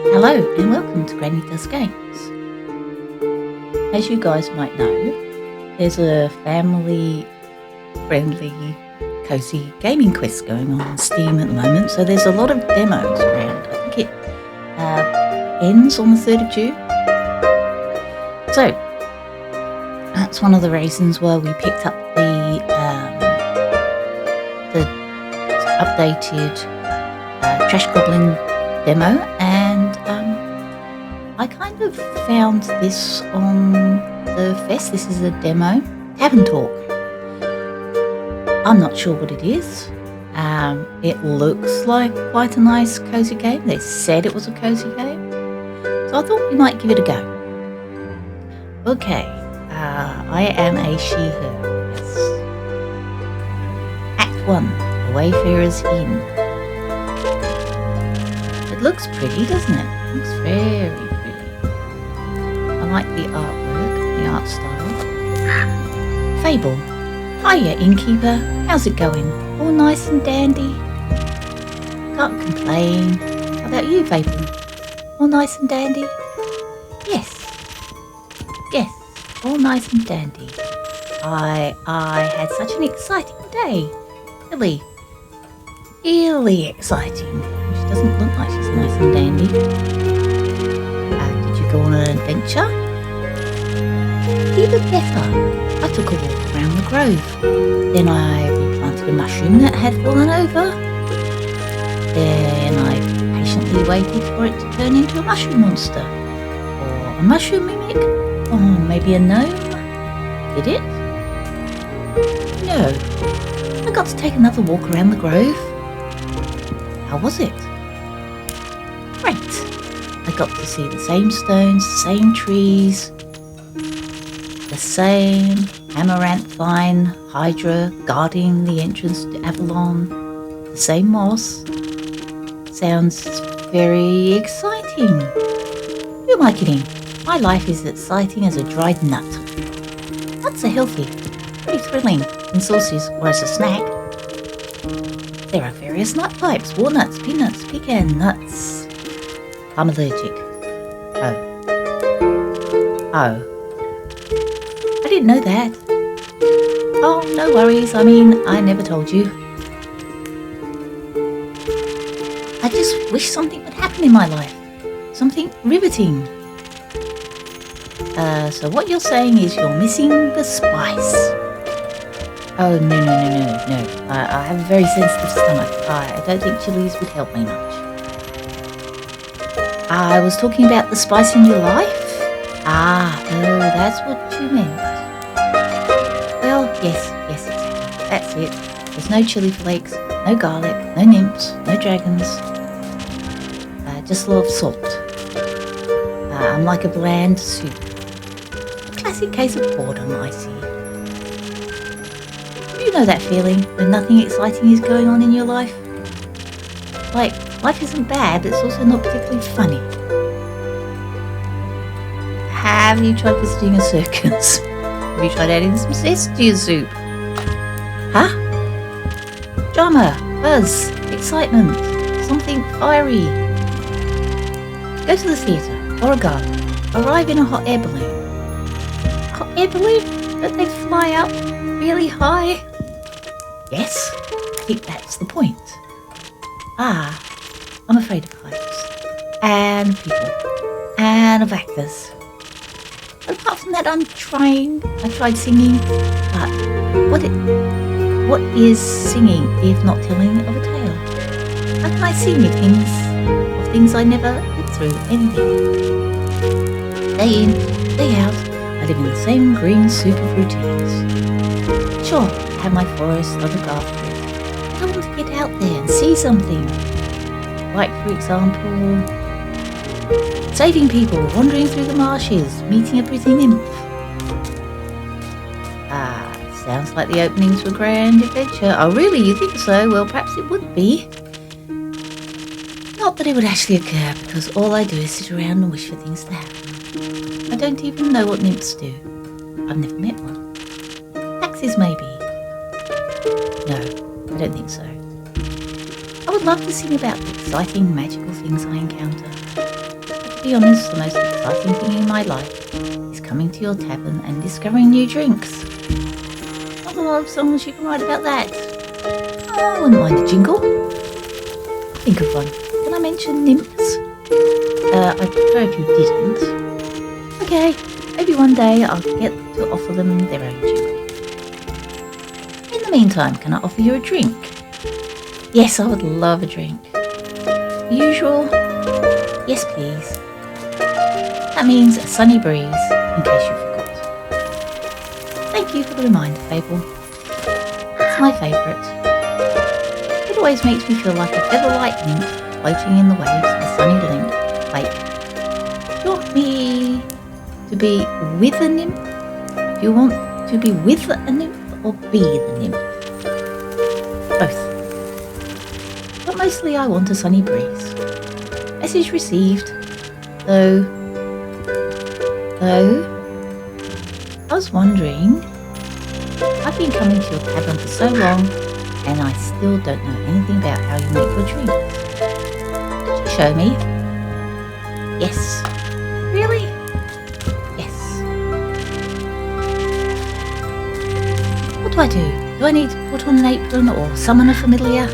Hello and welcome to Granny Does Games. As you guys might know, there's a family-friendly, cosy gaming quest going on Steam at the moment, so there's a lot of demos around. I think it ends on the 3rd of June. So, that's one of the reasons why we picked up the updated Trash Goblin demo, and I kind of found this on the fest. This is a demo, Tavern Talk. I'm not sure what it is. It looks like quite a nice cozy game. They said it was a cozy game, so I thought we might give it a go. Okay, I am a she-her. Yes. Act 1, The Wayfarer's Inn. It looks pretty, doesn't it? It looks very pretty. I like the artwork, the art style. Fable. Hiya, innkeeper. How's it going? All nice and dandy? Can't complain. How about you, Fable? All nice and dandy? Yes. Yes, all nice and dandy. I had such an exciting day. Really exciting. She doesn't look like she's nice and dandy. Did you go on an adventure? Even better. I took a walk around the grove. Then I replanted a mushroom that had fallen over. Then I patiently waited for it to turn into a mushroom monster. Or a mushroom mimic. Or maybe a gnome. Did it? No. I got to take another walk around the grove. How was it? Great. I got to see the same stones, the same trees, the same amaranthine hydra guarding the entrance to Avalon, the same moss. Sounds very exciting. Who am I kidding? My life is exciting as a dried nut. Nuts are healthy, pretty thrilling in sauces or as a snack. There are various nut types: walnuts, peanuts, pecan nuts. I'm allergic. Oh. I didn't know that. Oh, no worries. I mean, I never told you. I just wish something would happen in my life. Something riveting. So what you're saying is you're missing the spice. Oh, no. I have a very sensitive stomach. I don't think chilies would help me much. I was talking about the spice in your life? Oh, that's what you meant. Well, yes, exactly. That's it. There's no chili flakes, no garlic, no nymphs, no dragons. Just a lot of salt. I'm like a bland soup. A classic case of boredom, I see. You know that feeling when nothing exciting is going on in your life? Like, life isn't bad, but it's also not particularly funny. Have you tried visiting a circus? Have you tried adding some zest to your soup? Huh? Drama, buzz, excitement, something fiery. Go to the theatre or a garden. Arrive in a hot air balloon. Hot air balloon? Don't they fly up really high? Yes, I think that's the point. I'm afraid of heights. And people. And of actors. But apart from that, I tried singing. But what is singing if not telling of a tale? How can I sing of things I never lived through? Anything. Day in, day out, I live in the same green soup of routines. Sure, I have my forest I look after it. I want to get out there and see something. Like, for example, saving people, wandering through the marshes, meeting a pretty nymph. Sounds like the opening to a grand adventure. Oh, really? You think so? Well, perhaps it would be. Not that it would actually occur, because all I do is sit around and wish for things to happen. I don't even know what nymphs do. I've never met one. Taxis, maybe. No, I don't think so. I would love to sing about the exciting, magical things I encounter. be honest, the most exciting thing in my life is coming to your tavern and discovering new drinks. Not a lot of songs you can write about that. I wouldn't mind a jingle. Think of one. Can I mention nymphs? I'd prefer if you didn't. Okay, maybe one day I'll get to offer them their own jingle. In the meantime, can I offer you a drink? Yes, I would love a drink. The usual? Yes, please. That means a sunny breeze, in case you forgot. Thank you for the reminder, Fable. It's my favourite. It always makes me feel like a feather-light nymph floating in the waves of a sunny lake. Do you want me to be with a nymph? Do you want to be with a nymph or be the nymph? Both. But mostly I want a sunny breeze. Message received. Though, I was wondering, I've been coming to your tavern for so long and I still don't know anything about how you make your drinks. Could you show me? Yes. Really? Yes. What do I do? Do I need to put on an apron or summon a familiar?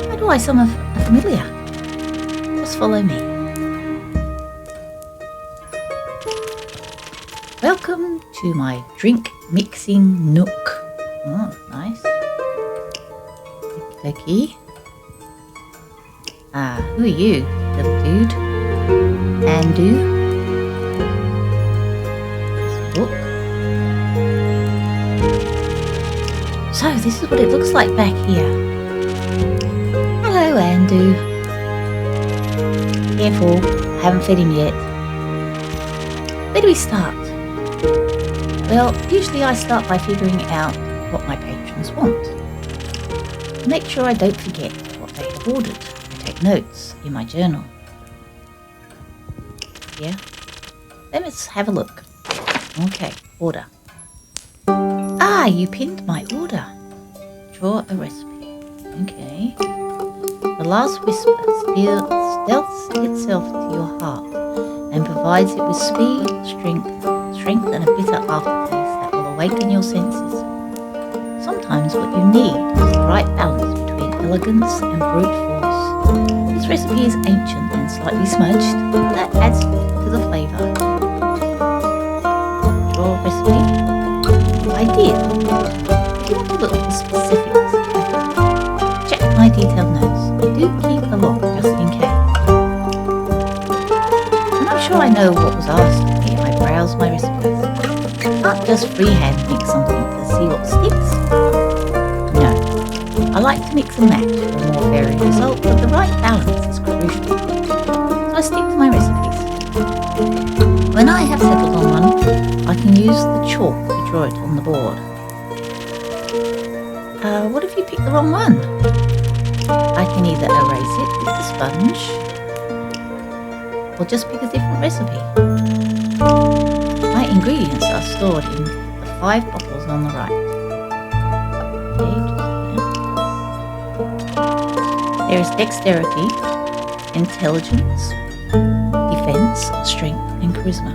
How do I summon a familiar? Just follow me. Welcome to my drink mixing nook. Oh, nice. Okie. Who are you, little dude? Andu. Look. So this is what it looks like back here. Hello, Andu. Careful, I haven't fed him yet. Where do we start? Well, usually I start by figuring out what my patrons want. To make sure I don't forget what they have ordered, I take notes in my journal. Yeah? Let's have a look. Okay, order. Ah, you pinned my order. Draw a recipe. Okay. The last whisper stealths itself to your heart and provides it with speed, strength and a bitter aftertaste that will awaken your senses. Sometimes what you need is the right balance between elegance and brute force. This recipe is ancient and slightly smudged, but that adds to the flavour. Draw recipe? I did. If you want to look for specifics, check my detailed notes. I do keep a log just in case. I'm not sure I know what was asked of me. I browse my recipes. Can't just freehand mix something to see what sticks. No, I like to mix and match for a more varied result, but the right balance is crucial. So I stick to my recipes. When I have settled on one, I can use the chalk to draw it on the board. What if you picked the wrong one? I can either erase it with the sponge or just pick a different recipe. My ingredients are stored in the 5 bottles on the right. Okay, there is dexterity, intelligence, defense, strength, and charisma.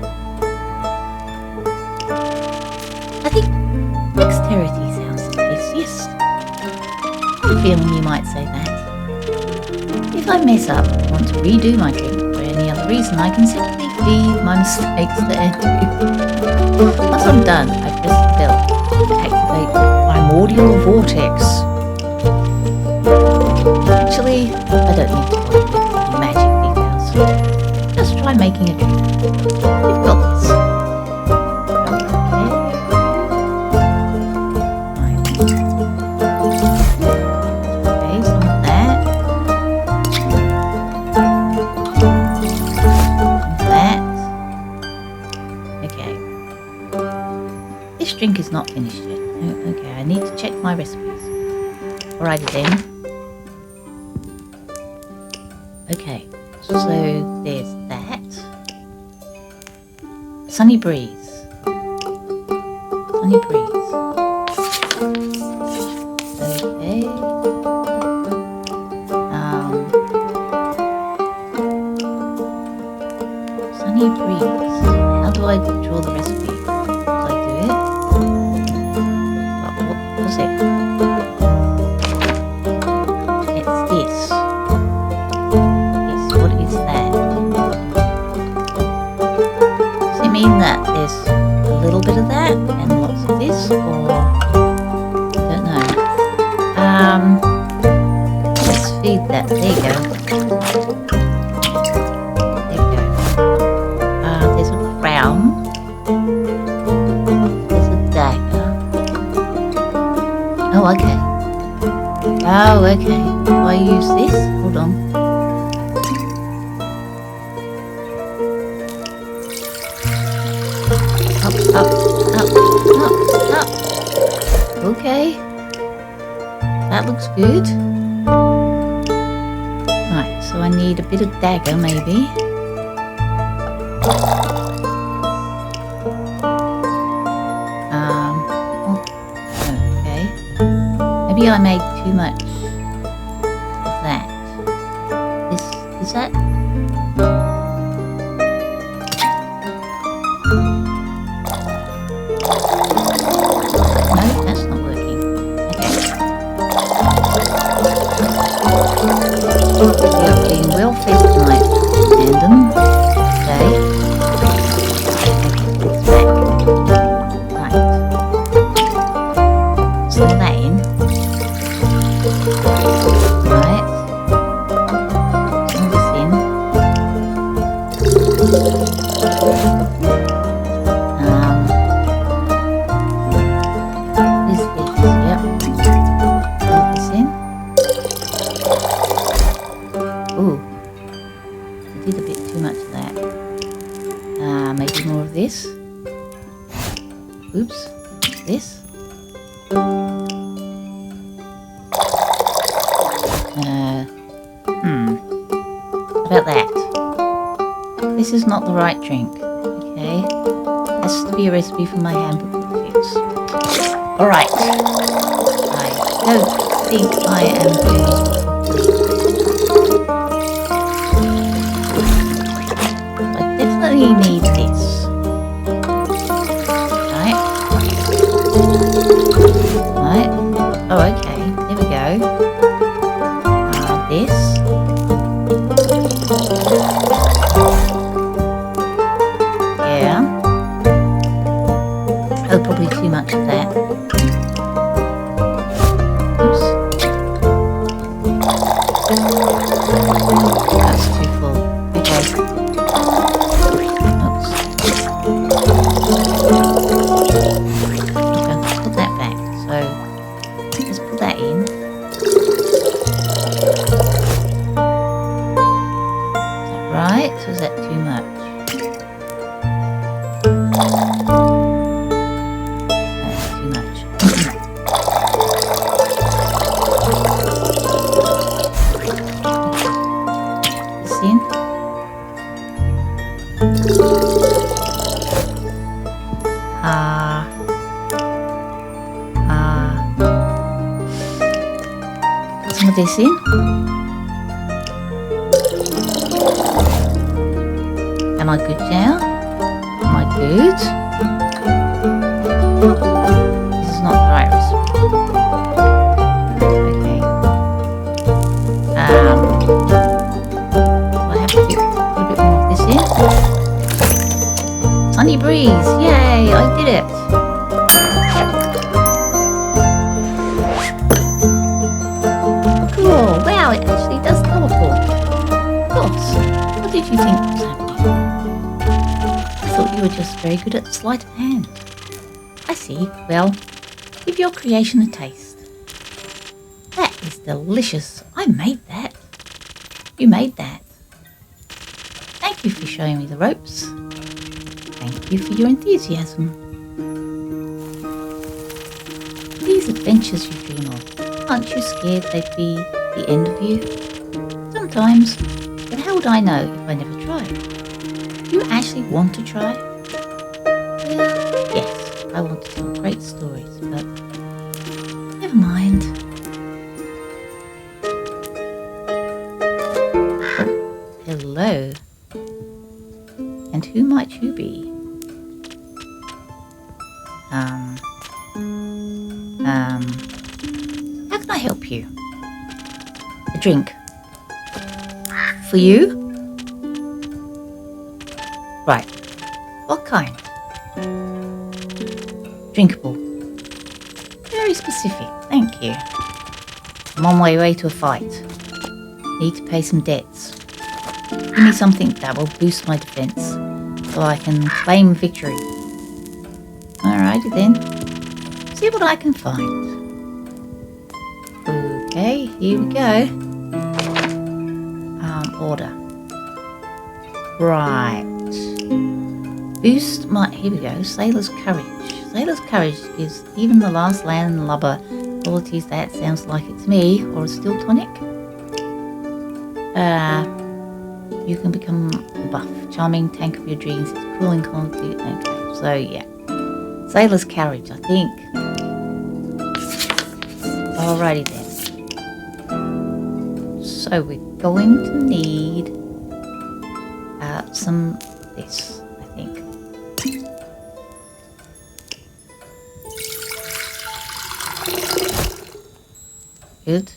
I think dexterity sounds the tastiest. I have a feeling you might say that. If I mess up and want to redo my drink for any other reason, I can simply feed my mistakes to Andu. Once I'm done, I press the bell to activate the primordial vortex. Actually, I don't need to bother with any magic details. Just try making a drink. You've got this. Okay, some of that. This drink is not finished yet. Okay, I need to check my recipes. Alrighty then. Okay, so there's that. Sunny breeze. Sunny breeze. Okay. Sunny breeze. How do I draw the recipe? Do I do it? What was it? It's this. Yes, what is that? Does it mean that there's a little bit of that and lots of this, or I don't know. Let's feed that. There you go. There's a crown. There's a dagger. Oh, okay. Oh, okay. Do I use this? Hold on. Up. Okay. That looks good. Right, so I need a bit of dagger, maybe. Okay. Maybe I made too much of that. Is that? No, that's not working. Okay. We are being well fed tonight, Random. Okay. It's back. Right. So that in. Right. All this in. Yep. All this in. Ooh. I did a bit too much of that. Maybe more of this. Oops. This. How about that? This is not the right drink. Okay. Has to be a recipe for my hamburger fix. Alright. I don't think I am doing it properly. I definitely need this. Right. Right. Oh, okay. There we go. This. Yeah. Oh, probably too much of that. Oops. That's too full. Okay. Oops. Okay, put that back. So, let's put that in. Is that right? Or is that too much? That's too much. This in. Put some of this in. Am I good now? Am I good? This is not the right recipe. Okay. I have to put a bit more of this in. Sunny breeze! Yay! I did it! Cool! Wow! It actually does teleport. Of course. What did you think was happening? I thought you were just very good at sleight of hand. I see. Well, give your creation a taste. That is delicious. I made that. You made that. Thank you for showing me the ropes. Thank you for your enthusiasm. These adventures you dream of, aren't you scared they'd be the end of you? Sometimes, but how would I know if I never tried? Do you actually want to try? Well, yes, I want to tell great stories, but never mind. Oh, hello. And who might you be? How can I help you? A drink. For you? Right. What kind? Drinkable. Very specific, thank you. I'm on my way to a fight. Need to pay some debts. Give me something that will boost my defense, so I can claim victory. Alrighty then. See what I can find. Okay, here we go. Order. Right. Boost my... Here we go. Sailor's Courage. Sailor's Courage gives even the last landlubber qualities. That sounds like it to me. Or a steel tonic. You can become a buff. Charming tank of your dreams. It's cooling quality. Okay, so yeah. Sailor's Courage, I think. Alrighty then. So we're going to need some this, I think. Good.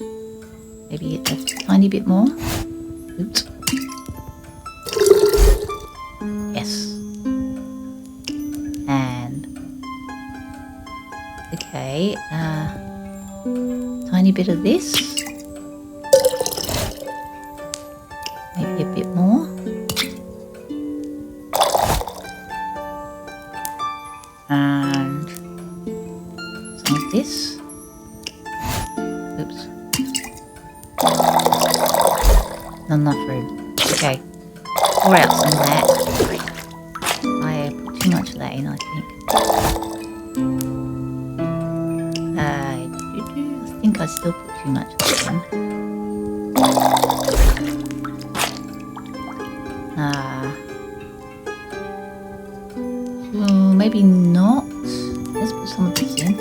Maybe a tiny bit more. Oops. Yes. And okay, tiny bit of this. Maybe a bit more. And some of this. Oops. Not enough room. Okay. Pour out some of that. I put too much of that in, I think. I think I still put too much of that in. Maybe not. Let's put some of this in.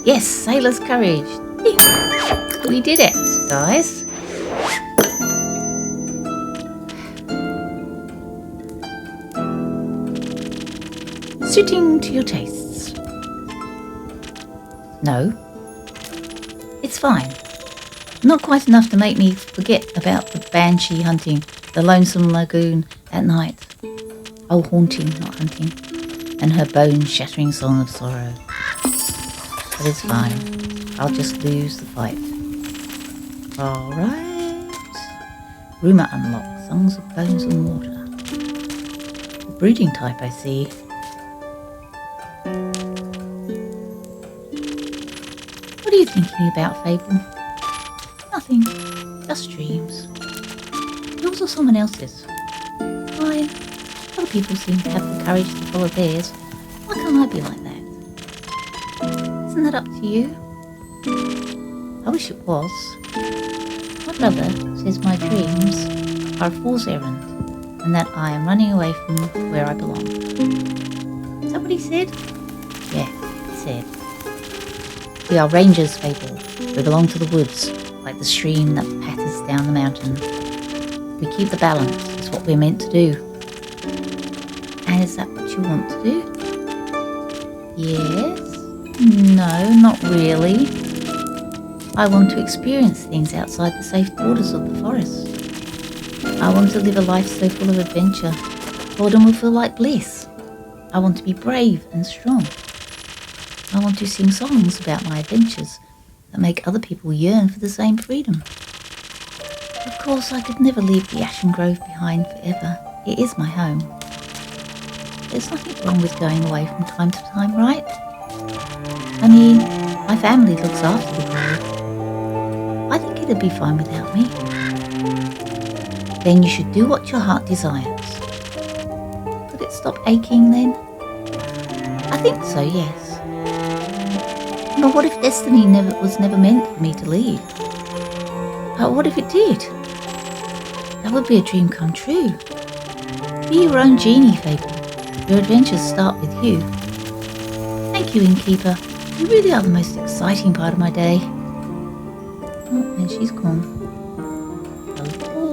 Yes, Sailor's Courage. Ding. We did it, guys. Suiting to your tastes. No. It's fine. Not quite enough to make me forget about the banshee hunting, the lonesome lagoon at night. Oh, haunting, not hunting. And her bone-shattering song of sorrow. But it's fine. I'll just lose the fight. Alright. Rumour unlocked. Songs of bones and water. The brooding type, I see. What are you thinking about, Fable? Nothing. Just dreams. Yours or someone else's? Mine. Other people seem to have the courage to follow theirs. Why can't I be like that? Isn't that up to you? I wish it was. My brother says my dreams are a fool's errand, and that I am running away from where I belong. Is that what he said? Yeah, he said. We are rangers, Fable. We belong to the woods, like the stream that patters down the mountain. We keep the balance, it's what we're meant to do. And is that what you want to do? Yes? No, not really. I want to experience things outside the safe borders of the forest. I want to live a life so full of adventure, boredom will feel like bliss. I want to be brave and strong. I want to sing songs about my adventures that make other people yearn for the same freedom. Of course, I could never leave the Ashen Grove behind forever. It is my home. There's nothing wrong with going away from time to time, right? I mean, my family looks after the grove. I think it'd be fine without me. Then you should do what your heart desires. Could it stop aching then? I think so, yes. But what if destiny was never meant for me to leave? What if it did? That would be a dream come true. Be your own genie, Fable. Your adventures start with you. Thank you, Innkeeper. You really are the most exciting part of my day. Oh, and she's gone. A little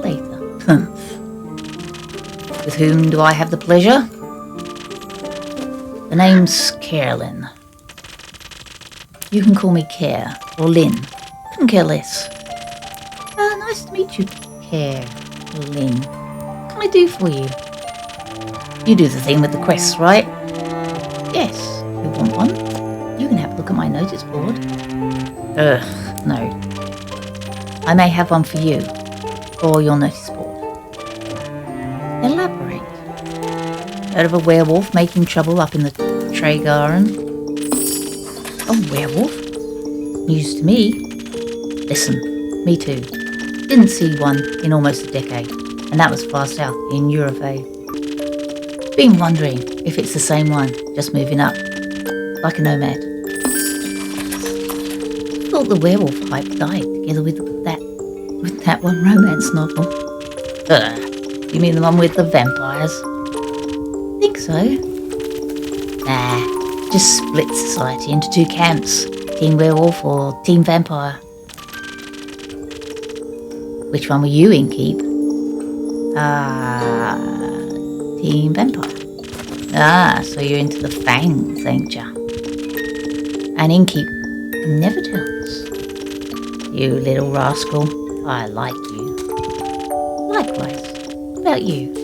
With whom do I have the pleasure? The name's Carolyn. You can call me Care or Lynn. Couldn't care less. Nice to meet you, Carolyn. What can I do for you? You do the thing with the quests, right? Yes. You want one? You can have a look at my notice board. Ugh, no. I may have one for you, or your notice board. Elaborate. Heard of a werewolf making trouble up in the Tavern? A werewolf? News to me. Listen, me too. Didn't see one in almost a decade, and that was far south in Europe. Been wondering if it's the same one, just moving up, like a nomad. Thought the werewolf hype died together with that one romance novel. You mean the one with the vampires? Think so. Nah, just split society into two camps. Team werewolf or team vampire. Which one were you in, Keep? Team vampire. So you're into the fangs, ain't ya? And Inkeep never tells. You little rascal, I like you. Likewise, what about you?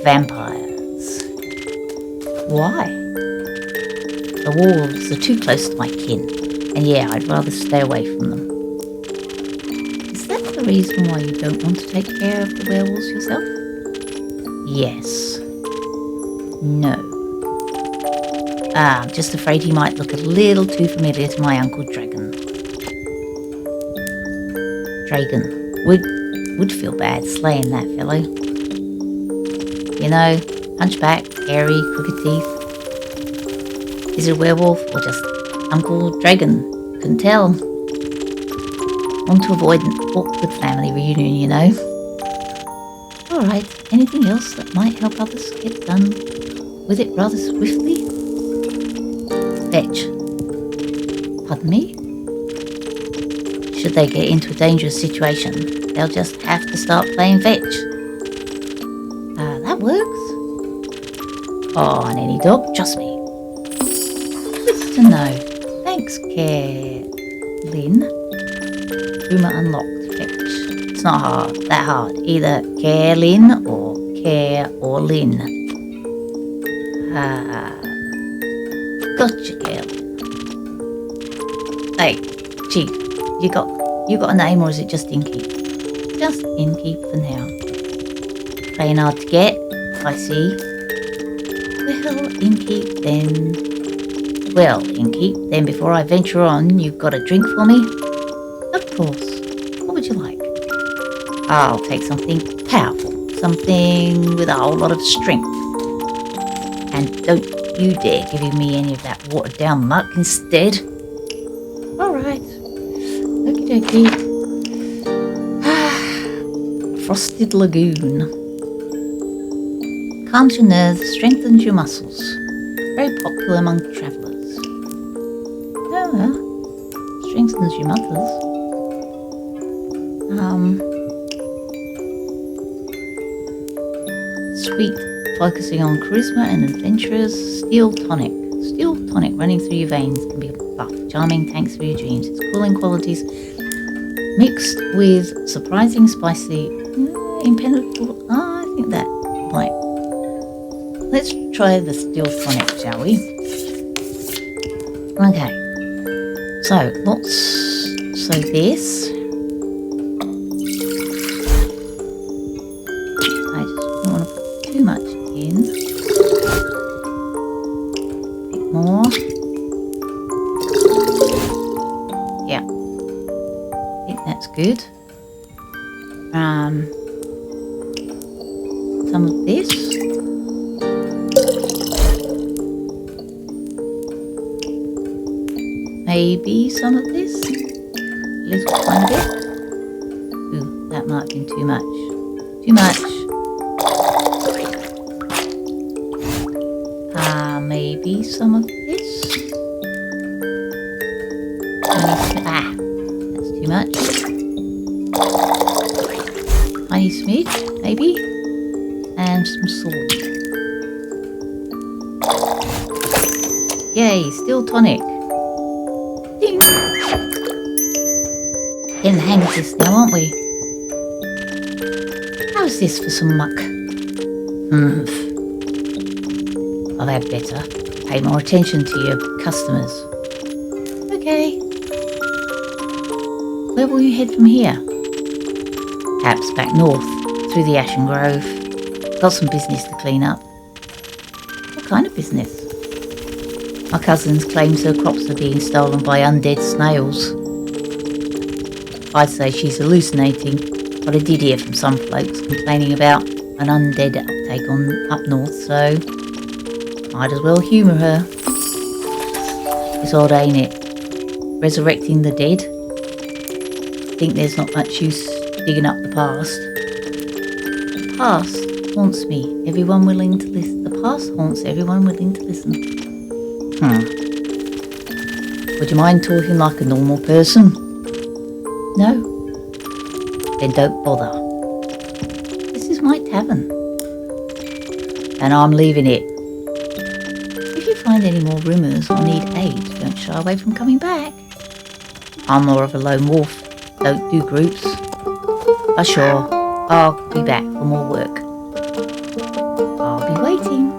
Vampires. Why? The wolves are too close to my kin, and yeah, I'd rather stay away from them. Is that the reason why you don't want to take care of the werewolves yourself? Yes. No. I'm just afraid he might look a little too familiar to my Uncle Dragon. Dragon would feel bad slaying that fellow. You know, hunchback, hairy, crooked teeth. Is it a werewolf or just Uncle Dragon? Couldn't tell. Want to avoid an awkward family reunion, you know. Alright, anything else that might help others get done with it rather swiftly? Fetch. Pardon me? Should they get into a dangerous situation, they'll just have to start playing fetch. That works. On any dog, trust me. Good to know. Thanks, Lynn. Room unlocked. Fetch. It's not that hard. Either Lynn or Lynn. Gotcha, girl. Hey, Chief, you got a name or is it just Inkeep? Just Inkeep for now. Playing hard to get, I see. Well, Inkeep, then before I venture on, you've got a drink for me? Of course. What would you like? I'll take something powerful, something with a whole lot of strength. And don't you dare giving me any of that watered down muck instead. Alright. Okie dokie. Frosted Lagoon. Calms your nerves, strengthens your muscles. Very popular among travellers. Oh well. Strengthens your muscles. Sweet. Focusing on charisma and adventurers. Steel tonic. Steel tonic running through your veins can be a buff. Charming tanks for your dreams. Its cooling qualities mixed with surprising spicy impenetrable. I think that might. Let's try the steel tonic, shall we? Okay. So this. I just don't want to put too much in. A bit more. Yeah. I think that's good. Some of this. Maybe some of this. A little tiny bit. Ooh, that might have been too much. Too much. Maybe some of this. That's too much. tiny smidge, maybe, and some salt. Yay, still tonic. Ding. Getting the hang of this now, aren't we? How's this for some muck? I've had better. Pay more attention to your customers. Okay. Where will you head from here? Perhaps back north, through the Ashen Grove. Got some business to clean up. What kind of business? My cousin claims her crops are being stolen by undead snails. I'd say she's hallucinating, but I did hear from some folks complaining about an undead uptake up north, so might as well humour her. It's odd, ain't it? Resurrecting the dead. Think there's not much use digging up the past. The past haunts me. Everyone willing to listen. The past haunts everyone willing to listen. Would you mind talking like a normal person? No? Then don't bother. This is my tavern. And I'm leaving it. If you find any more rumours or need aid, don't shy away from coming back. I'm more of a lone wolf. Don't do groups. But sure, I'll be back for more work. I'll be waiting.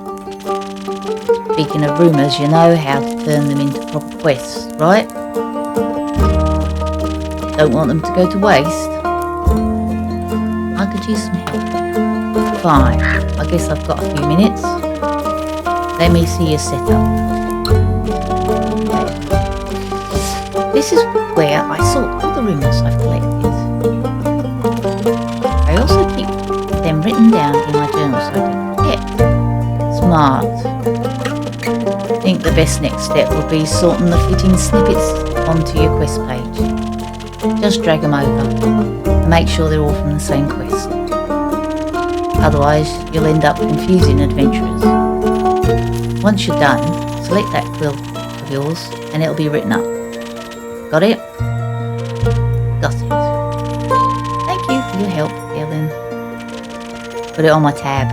Speaking of rumours, you know how to turn them into proper quests, right? Don't want them to go to waste. I could use some help. Fine, I guess I've got a few minutes. Let me see your setup. This is where I sort all the rumours I've collected. I also keep them written down in my journal so I don't forget. Smart. I think the best next step would be sorting the fitting snippets onto your quest page. Just drag them over and make sure they're all from the same quest. Otherwise, you'll end up confusing adventurers. Once you're done, select that quill of yours and it'll be written up. Got it? Got it. Thank you for your help, Ellen. Put it on my tab.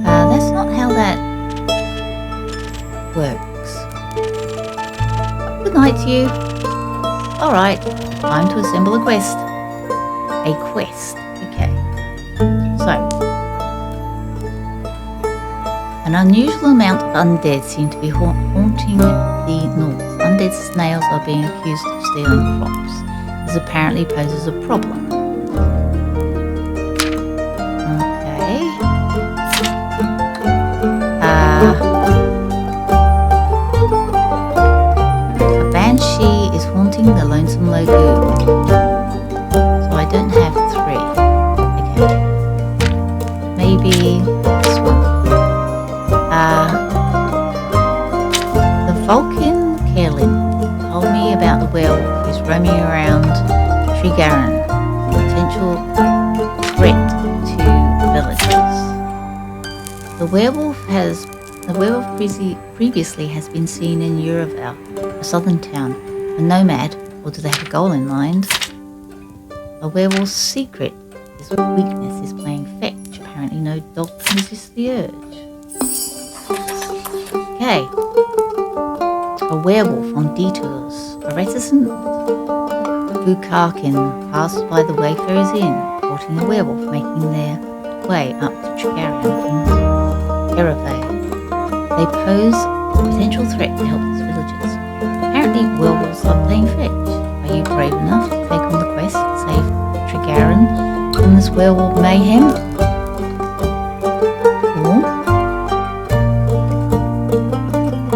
That's not how that works. Good night to you. Alright, time to assemble a quest. A quest, okay. So, an unusual amount of undead seem to be haunting the north. Undead snails are being accused of stealing crops. This apparently poses a problem. Okay. A banshee is haunting the lonesome lagoon. So I don't have 3. Okay. Maybe this one. The Vulcan Kerlin told me about the werewolf who's roaming around Tregarren, a potential threat to villagers. The werewolf previously has been seen in Uraval, a southern town, a nomad, or do they have a goal in mind? A werewolf's secret, his weakness is playing fetch. Apparently no dog can resist the urge. Okay. A werewolf on detours. A reticent Bukarkin passed by the Wayfarer's Inn, reporting a werewolf making their way up to Tregarren from Eravale. They pose a potential threat to helpless villagers. Apparently werewolves are playing fetch. Are you brave enough to take on the quest to save Tregarren from this werewolf mayhem? Cool.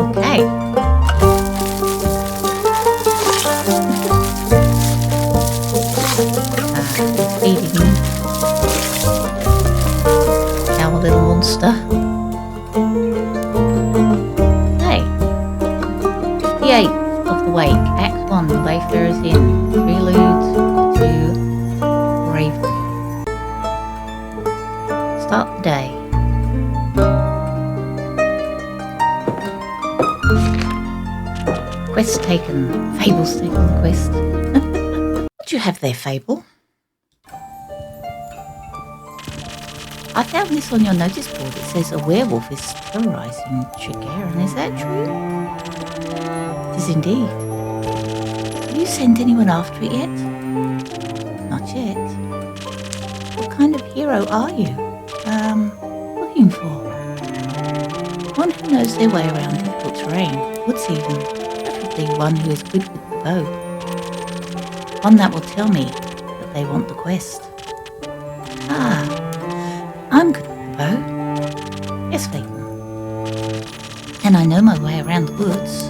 Okay. Feeding our little monster. Hey. 58 of the Wake, Act 1, The Wayfarer's Inn, Prelude to Bravery. Start the day. Quest taken. Fable's taken the quest. Did you have there, Fable? I found this on your notice board. It says a werewolf is terrorising Tregaron. Is that true? It is indeed. Have you sent anyone after it yet? Not yet. What kind of hero are you? Looking for? One who knows their way around difficult terrain, woods even, preferably one who is good with the bow. One that will tell me that they want the quest. Ah, I'm good with the bow. Yes, Phaeton. And I know my way around the woods.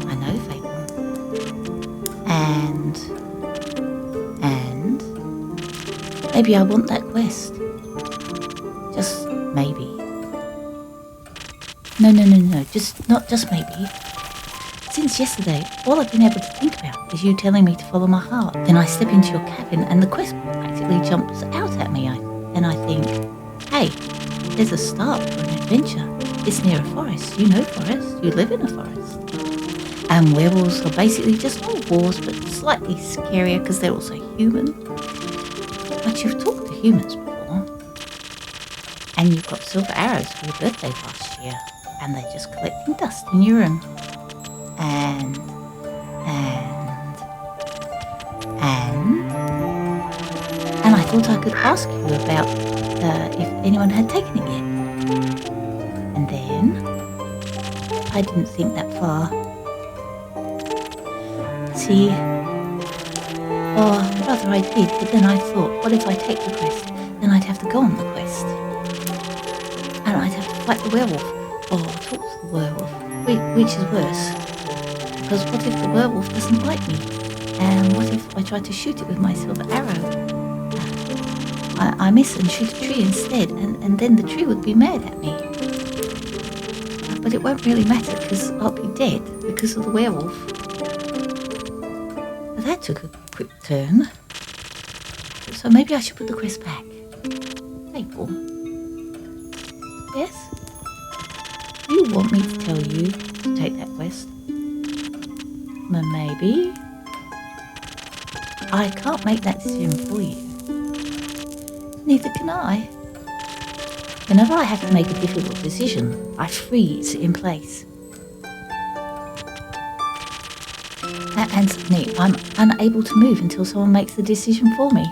I know, Phaeton. And maybe I want that quest. Just maybe. No, not just maybe. Since yesterday, all I've been able to think about is you telling me to follow my heart. Then I step into your cabin and the quest practically jumps out at me. And I think, hey, there's a start for an adventure. It's near a forest. You know forest. You live in a forest. And werewolves are basically just wolves, but slightly scarier because they're also human. But you've talked to humans before. And you've got silver arrows for your birthday last year. And they're just collecting dust in your room. And I thought I could ask you about if anyone had taken it yet. And then I didn't think that far. See, or rather I did, but then I thought, what if I take the quest? Then I'd have to go on the quest. And I'd have to fight the werewolf, or talk to the werewolf, which is worse. Because what if the werewolf doesn't like me? And what if I try to shoot it with my silver arrow? I miss and shoot a tree instead, and then the tree would be mad at me. But it won't really matter because I'll be dead because of the werewolf. But that took a quick turn. So maybe I should put the quest back. April. Yes? Do you want me to tell you to take that quest? Maybe. I can't make that decision for you. Neither can I. Whenever I have to make a difficult decision, I freeze in place. And suddenly I'm unable to move until someone makes the decision for me.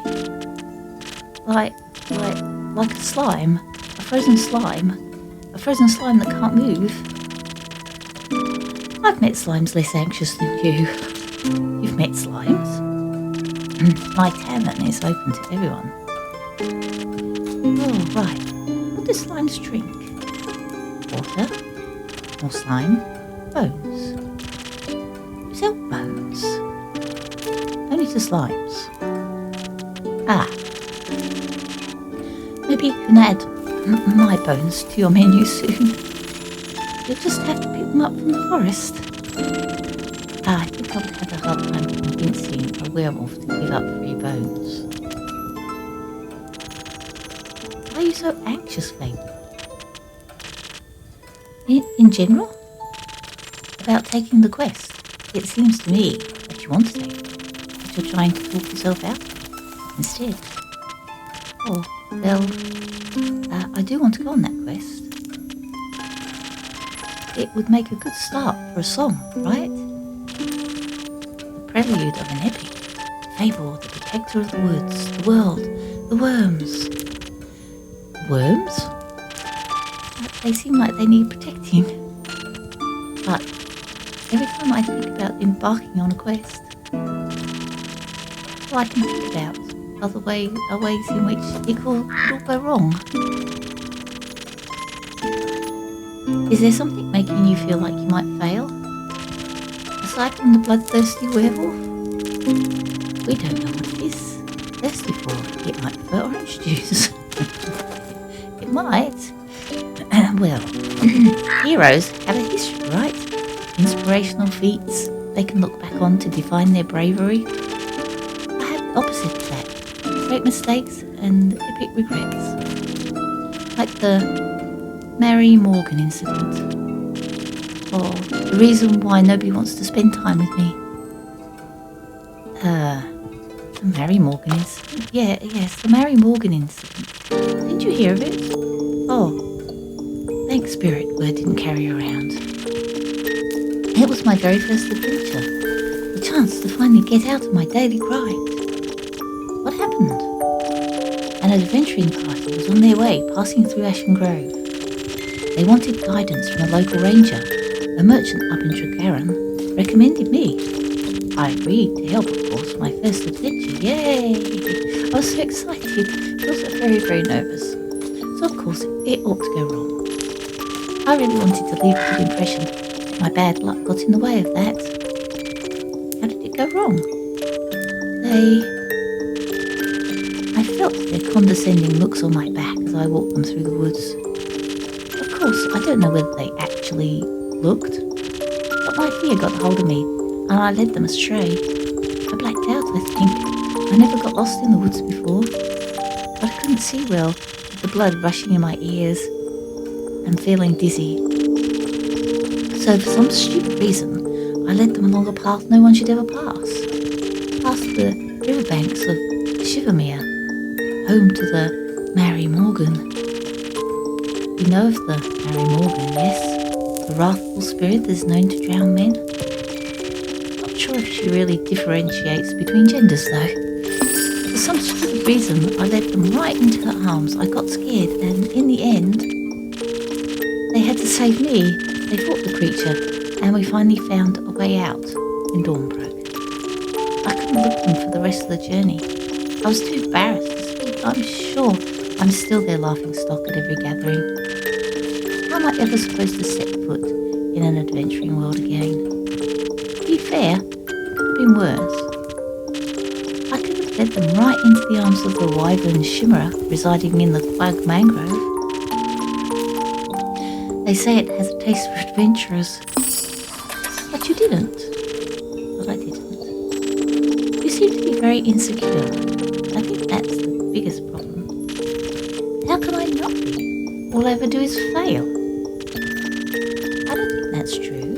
Like a slime. A frozen slime that can't move. I've met slimes less anxious than you. You've met slimes? My tavern is open to everyone. Oh, right. What do slimes drink? Water? More slime? Bones? You sell bones? Only to slimes. Ah. Maybe you can add my bones to your menu soon. You'll just have to pick them up from the forest. I think I would have a hard time convincing a werewolf to give up 3 bones. Why are you so anxious, Faith? In general? About taking the quest? It seems to me that you want to take it, but you're trying to talk yourself out instead. Oh, well, I do want to go on that quest. It would make a good start for a song, right? The prelude of an epic. Fable, the protector of the woods, the world, the worms. Worms? They seem like they need protecting. But every time I think about embarking on a quest, all I can think about are ways in which it could all go wrong. Is there something making you feel like you might fail? Aside from the bloodthirsty werewolf? We don't know what it is thirsty for. It might be for orange juice. It might. Well, heroes have a history, right? Inspirational feats they can look back on to define their bravery. I had the opposite of that. Great mistakes and epic regrets. Like the Mary Morgan incident. Or the reason why nobody wants to spend time with me. The Mary Morgan incident. The Mary Morgan incident. Did you hear of it? Oh, thanks, Spirit, word didn't carry around. It was my very first adventure. The chance to finally get out of my daily grind. What happened? An adventuring party was on their way, passing through Ashen Grove. They wanted guidance from a local ranger. A merchant up in Tavern recommended me. I agreed to help, of course, my first adventure. Yay! I was so excited, but also very, very nervous. So, of course, it ought to go wrong. I really wanted to leave a good impression, but my bad luck got in the way of that. How did it go wrong? I felt their condescending looks on my back as I walked them through the woods. Of course, I don't know whether they actually looked, but my fear got hold of me, and I led them astray. I blacked out, I think. I never got lost in the woods before, but I couldn't see well, with the blood rushing in my ears and feeling dizzy. So for some stupid reason, I led them along a path no one should ever pass, past the riverbanks of Shivermere, home to the Mary Morgan. You know of the Mary Morgan, yes? The wrathful spirit that is known to drown men. Not sure if she really differentiates between genders, though. For some stupid reason, I led them right into her arms. I got scared, and in the end, they had to save me. They fought the creature, and we finally found a way out when dawn broke. I couldn't look at them for the rest of the journey. I was too embarrassed to speak. I'm sure I'm still their laughing stock at every gathering. How am I ever supposed to set foot in an adventuring world again? To be fair, it could have been worse. I could have led them right into the arms of the wyvern Shimmerer residing in the Quag Mangrove. They say it has a taste for adventurers. But you didn't. But I didn't. You seem to be very insecure. I think that's the biggest problem. How can I not be? All I ever do is fail. I don't think that's true.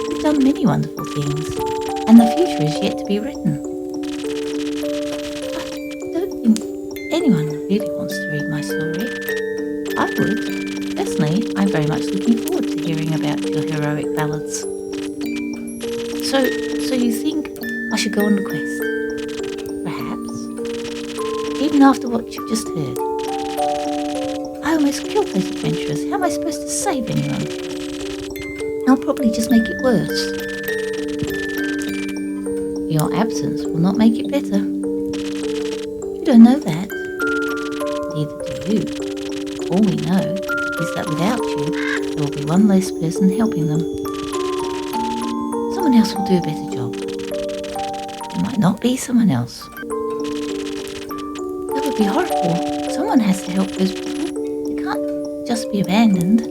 You've done many wonderful things, and the future is yet to be written. I don't think anyone really wants to read my story. I would. Personally, I'm very much looking forward to hearing about your heroic ballads. So you think I should go on the quest? Perhaps. Even after what you've just heard. I almost killed those adventurers. How am I supposed to save anyone? I'll probably just make it worse. Your absence will not make it better. You don't know that. Neither do you. All we know is that without you, there will be one less person helping them. Someone else will do a better job. It might not be someone else. That would be horrible. Someone has to help those people. They can't just be abandoned.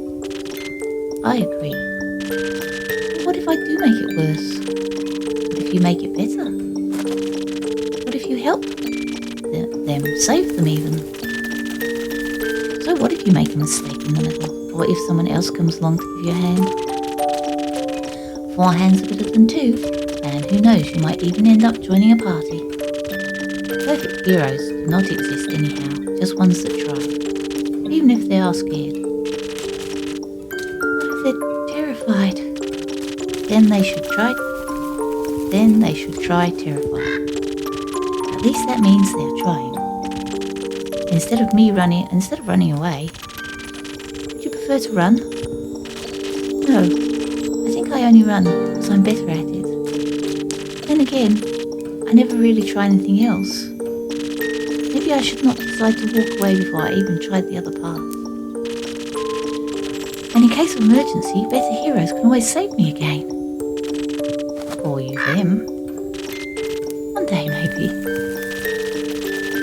I agree. But what if I do make it worse? What if you make it better? What if you help them, save them even? So what if you make a mistake in the middle? Or if someone else comes along to give you a hand? 4 hands are better than 2, and who knows, you might even end up joining a party. Perfect heroes do not exist anyhow, just ones that try, even if they are scared. What if they're terrified? Then they should try terrified. At least that means they're trying. Instead of running away, would you prefer to run? No, I think I only run because I'm better at it. Then again, I never really try anything else. Maybe I should not decide to walk away before I even tried the other path. And in case of emergency, better heroes can always save me again. Or you them. One day maybe.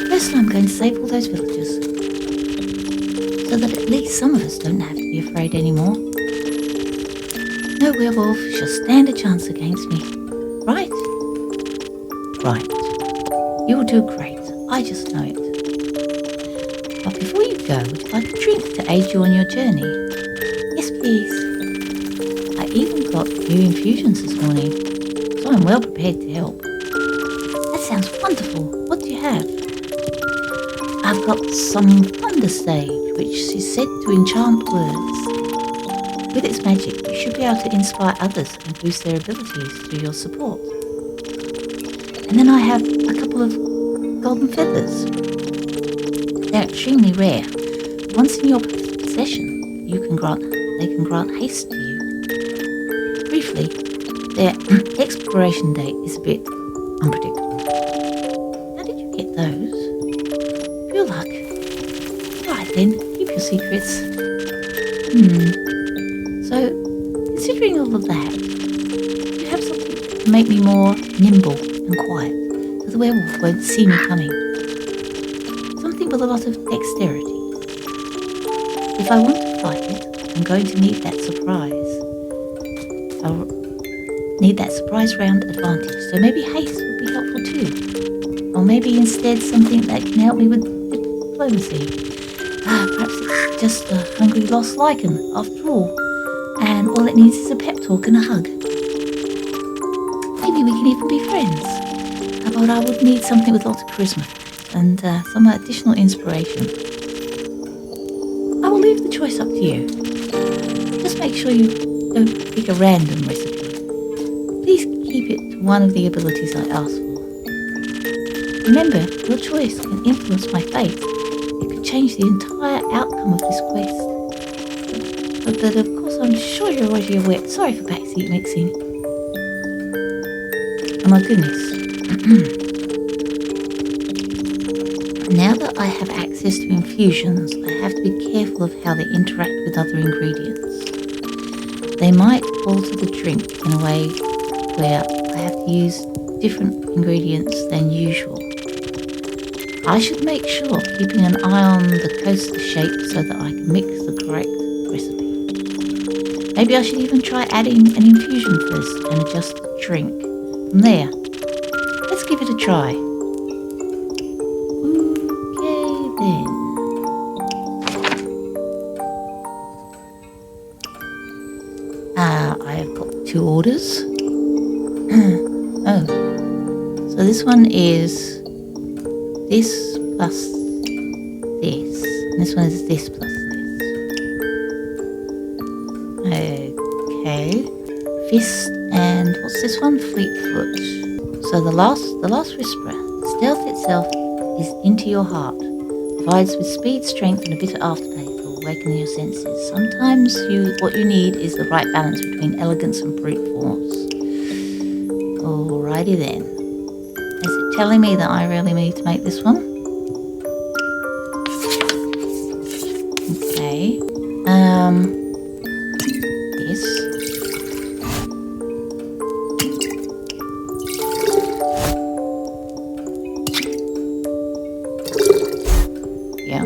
First I'm going to save all those villagers, so that at least some of us don't have to be afraid anymore. No werewolf shall stand a chance against me. Right? Right. You'll do great. I just know it. But before you go, would you like a drink to aid you on your journey? Yes, please. I even got new infusions this morning, so I'm well prepared to help. That sounds wonderful. What do you have? I've got some thunder sage, which is said to enchant words. With its magic, you should be able to inspire others and boost their abilities through your support. And then I have a couple of golden feathers. They're extremely rare. Once in your possession, they can grant haste to you. Briefly, their expiration date is a bit unpredictable. How did you get those? Pure luck. Right then, keep your secrets. So, considering all of that, you have something to make me more nimble and quiet, so the werewolf won't see me coming. Something with a lot of dexterity. If I want to fight it, I'm going to need that surprise. I'll need that surprise round advantage, so maybe haste would be helpful too. Or maybe instead something that can help me with diplomacy. Perhaps it's just a hungry lost lichen after all, and all it needs is a pep talk and a hug. Maybe we can even be friends. But I would need something with lots of charisma and some additional inspiration. I will leave the choice up to you. Just make sure you don't pick a random recipe. Please keep it to one of the abilities I ask for. Remember, your choice can influence my fate. It could change the entire outcome of this quest. But of course, I'm sure you're already aware. Sorry for backseat mixing. Oh my goodness. Now that I have access to infusions, I have to be careful of how they interact with other ingredients. They might alter the drink in a way where I have to use different ingredients than usual. I should make sure keeping an eye on the coaster shape so that I can mix the correct recipe. Maybe I should even try adding an infusion first and adjust the drink. From there, let's give it a try. Okay then. I've got 2 orders. Oh, so this one is this plus this, and this one is this plus this. Okay, fist, and what's this one? Fleetfoot. So the last whisper. Stealth itself is into your heart. Provides with speed, strength, and a bit of afterpay for awakening your senses. Sometimes what you need is the right balance between elegance and brute force. Alrighty then. Is it telling me that I really need to make this one? Okay. This. Yeah.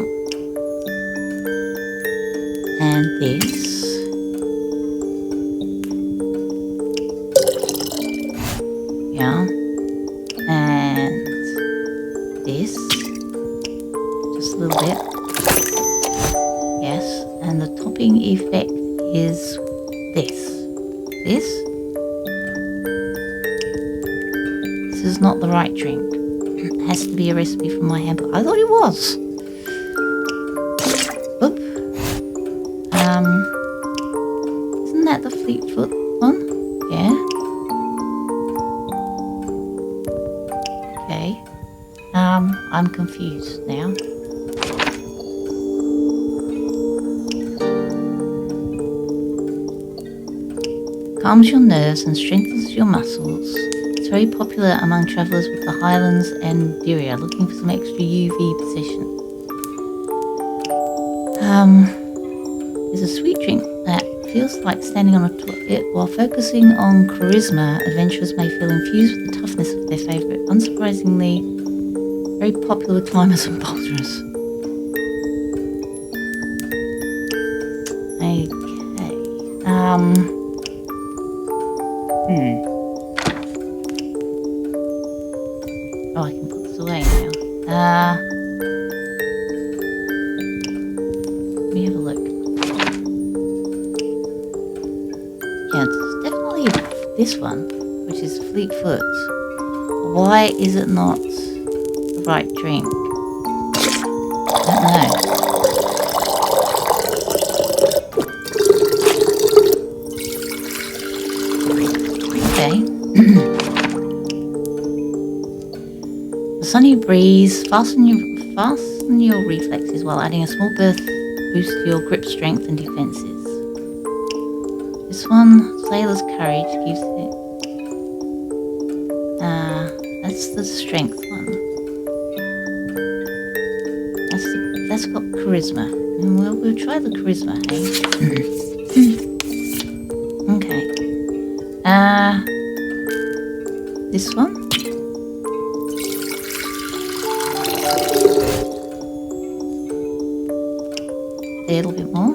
And this. Yeah. And this. Just a little bit. Yes. And the topping effect is this. This. This is not the right drink. It has to be a recipe from my handbook. I thought it was. Oop. Isn't that the Fleetfoot one? Yeah. Okay. I'm confused now. Calms your nerves and strengthens your muscles. It's very popular among travellers with the Highlands and Diriyah looking for some extra UV possession. It's a sweet drink that feels like standing on a toilet. While focusing on charisma, adventurers may feel infused with the toughness of their favourite. Unsurprisingly, very popular with climbers and boulderers. Okay. Oh, I can put this away now. Let me have a look. Yeah, it's definitely this one, which is Fleetfoot. Why is it not the right drink? Don't know. Okay. The sunny breeze, fasten your reflexes while adding a small boost to your grip strength and defenses. This one, Sailor's Courage, gives it... that's the strength one. That's got charisma. And we'll try the charisma, hey? Okay. This one? A little bit more.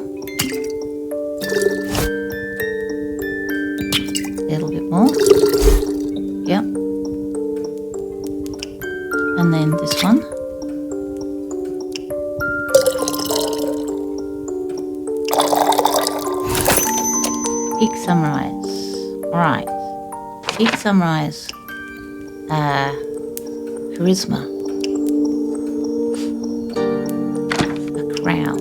A little bit more. Yep. And then this one. Peak Sunrise. Alright. Peak Sunrise. Charisma. The crown.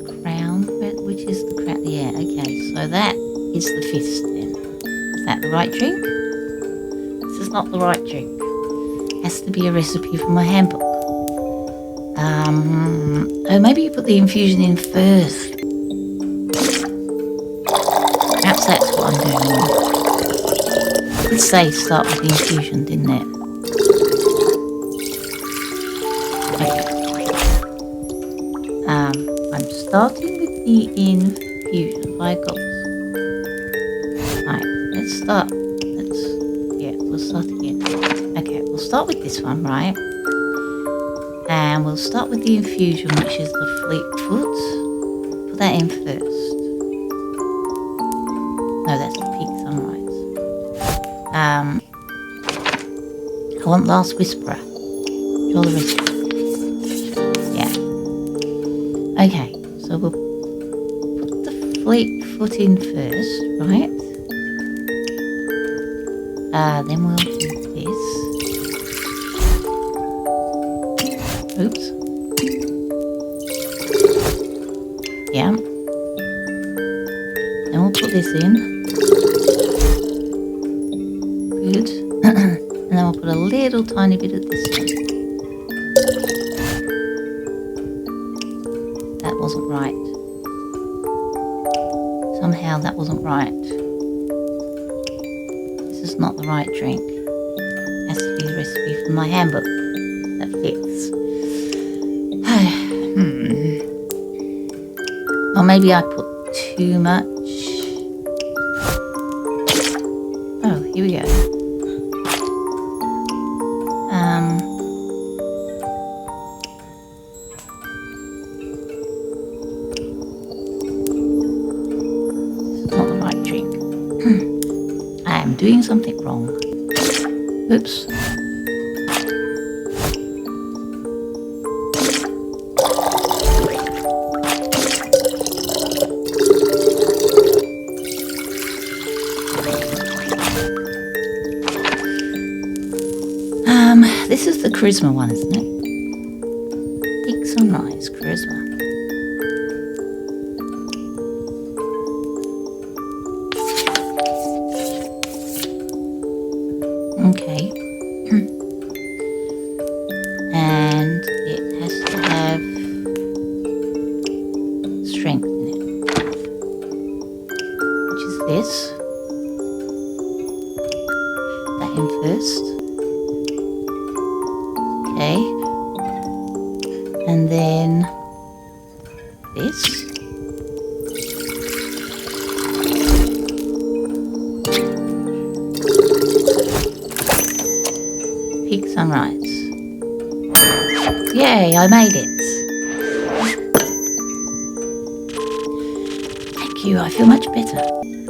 The crown. Which is the crown? Yeah, okay. So that is the fist then. Is that the right drink? This is not the right drink. Has to be a recipe from my handbook. Oh, maybe you put the infusion in first. Perhaps that's what I'm doing. It did say start with the infusion, didn't it? Okay. I'm starting with the infusion. By God. Right, let's start. We'll start again. Okay, we'll start with this one, right? And we'll start with the infusion, which is the Fleetfoot. Put that in first. No, that's the Peak Sunrise. I want Last Whisperer. Draw the recipe. Yeah. Okay, so we'll put the Fleetfoot in first, right? Then we'll do this. Oops. Yeah. Then we'll put this in. Good. And then we'll put a little tiny bit of this in. That wasn't right. Somehow that wasn't right. This is not the right drink. It has to be a recipe from my handbook. That fits. Or maybe I put too much. Oh, here we go. This is not the right drink. I am doing something wrong. Oops. This is the charisma one, isn't it? Peak Sunrise, charisma. Okay. And it has to have strength in it. Which is this. That in first. Okay, and then this. Peak Sunrise. Yay, I made it. Thank you, I feel much better.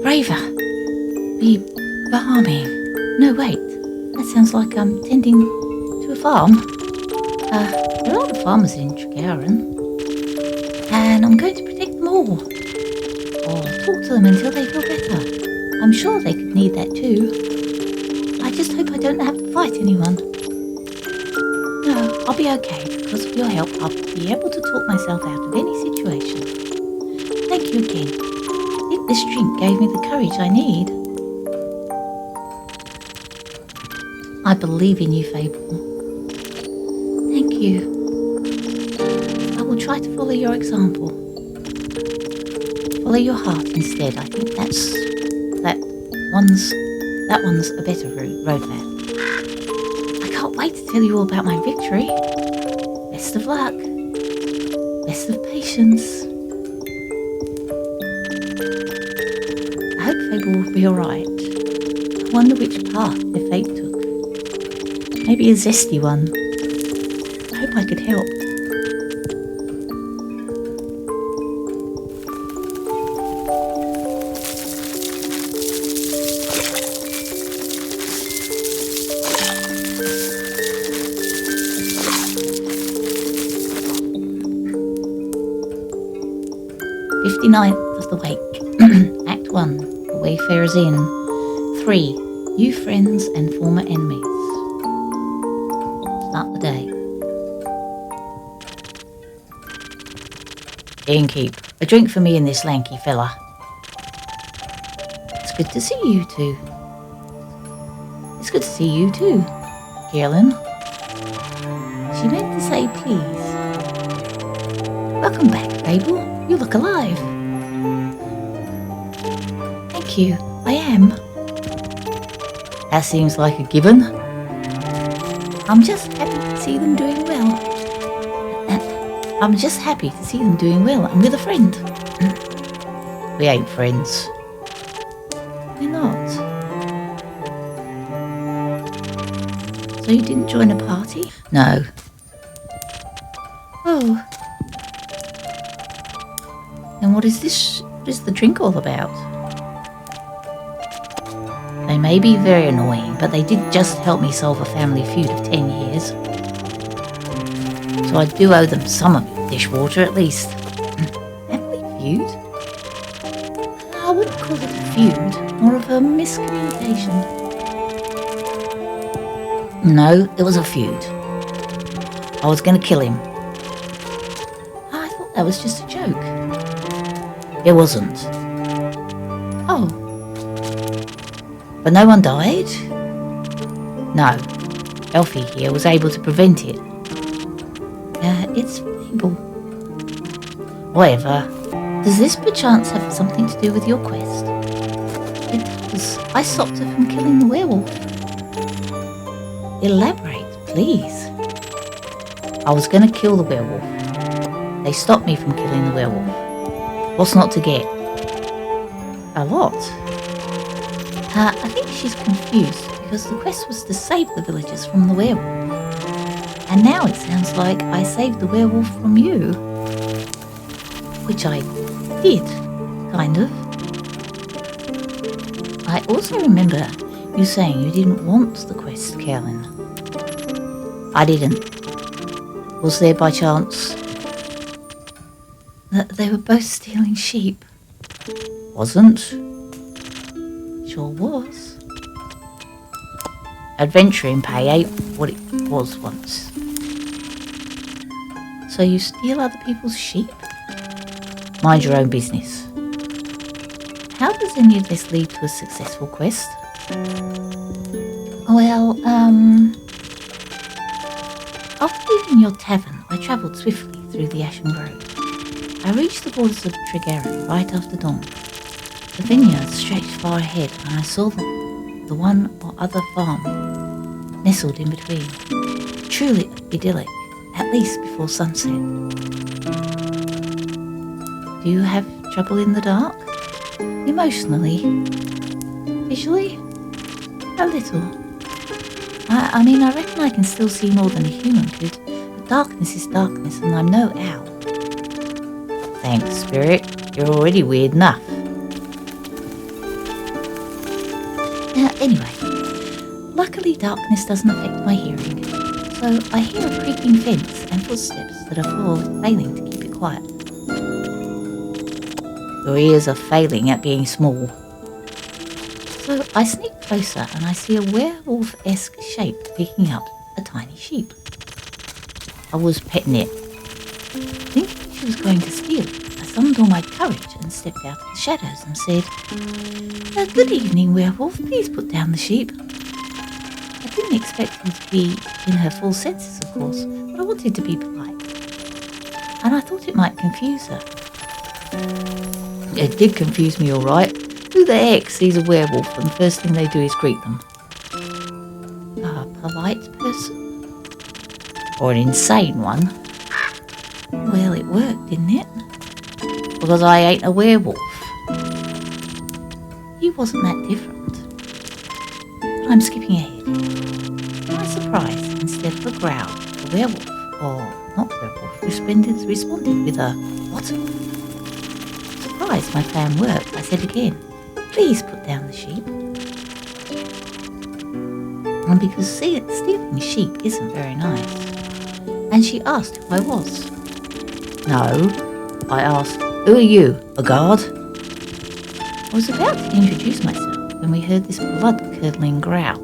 Braver. Be balming. No, wait, that sounds like I'm tending to a farm. There are a lot of farmers in Tregaron, and I'm going to protect them all. Or talk to them until they feel better. I'm sure they could need that too. I just hope I don't have to fight anyone. No. I'll be okay. Because of your help, I'll be able to talk myself out of any situation. Thank you again. I think this drink gave me the courage I need. I believe in you, Fable. Thank you. I will try to follow your example. Follow your heart instead. I think that one's a better roadmap. I can't wait to tell you all about my victory. Best of luck. Best of patience. I hope Fable will be alright. I wonder which path their fate took. Maybe a zesty one. I hope I could help. "59th of the Wake." Act 1. The Wayfarer's Inn. 3. New friends and former enemies. Start the day. "Innkeep, a drink for me and this lanky fella." "It's good to see you two." "It's good to see you too, Carolyn." She meant to say please. "Welcome back, Fable. You look alive." "Thank you, I am." "That seems like a given." I'm just happy to see them doing well. I'm with a friend." "We ain't friends." "We're not." "So you didn't join a party?" "No." "Oh. Then what is this? What is the drink all about?" "They may be very annoying, but they did just help me solve a family feud of 10 years. So I do owe them some of your dishwater at least." "Family feud?" "I wouldn't call it a feud, more of a miscommunication." "No, it was a feud. I was going to kill him." "I thought that was just a joke." "It wasn't." "Oh." "But no one died?" "No. Elfie here was able to prevent it." It's Fable." "Whatever. Does this perchance have something to do with your quest?" "It does. I stopped her from killing the werewolf." "Elaborate, please." "I was going to kill the werewolf. They stopped me from killing the werewolf. What's not to get?" "A lot." I think she's confused because the quest was to save the villagers from the werewolf. And now it sounds like I saved the werewolf from you. Which I did, kind of. I also remember you saying you didn't want the quest, Carolyn. "I didn't. Was there by chance?" "They were both stealing sheep." "Wasn't?" "Sure was." "Adventuring pay ain't what it was once." "So you steal other people's sheep?" "Mind your own business." "How does any of this lead to a successful quest?" "Well, after leaving your tavern, I travelled swiftly through the Ashen Grove. I reached the borders of Tregaron right after dawn. The vineyards stretched far ahead, and I saw the one or other farm nestled in between. Truly idyllic, at least before sunset." "Do you have trouble in the dark?" "Emotionally. Visually? A little. I mean, I reckon I can still see more than a human could, but darkness is darkness, and I'm no owl." "Thanks, Spirit. You're already weird enough." Anyway, luckily darkness doesn't affect my hearing, so I hear a creaking fence and footsteps that are failing to keep it quiet. Your ears are failing at being small. So I sneak closer and I see a werewolf-esque shape picking up a tiny sheep. I was petting it. Thinking she was going to steal it, I summoned all my courage and stepped out of the shadows and said, "Good evening, werewolf. Please put down the sheep." I didn't expect her to be in her full senses, of course, but I wanted to be polite. And I thought it might confuse her. It did confuse me all right. Who the heck sees a werewolf and the first thing they do is greet them? A polite person? Or an insane one? Well, it worked, didn't it? Because I ain't a werewolf. He wasn't that different. But I'm skipping ahead. To my surprise, instead of a growl, the werewolf, or not werewolf, responded with a "What?" Surprised my plan worked, I said again, "Please put down the sheep." And because stealing sheep isn't very nice. And she asked who I was. No, I asked, "Who are you, a guard?" I was about to introduce myself when we heard this blood-curdling growl.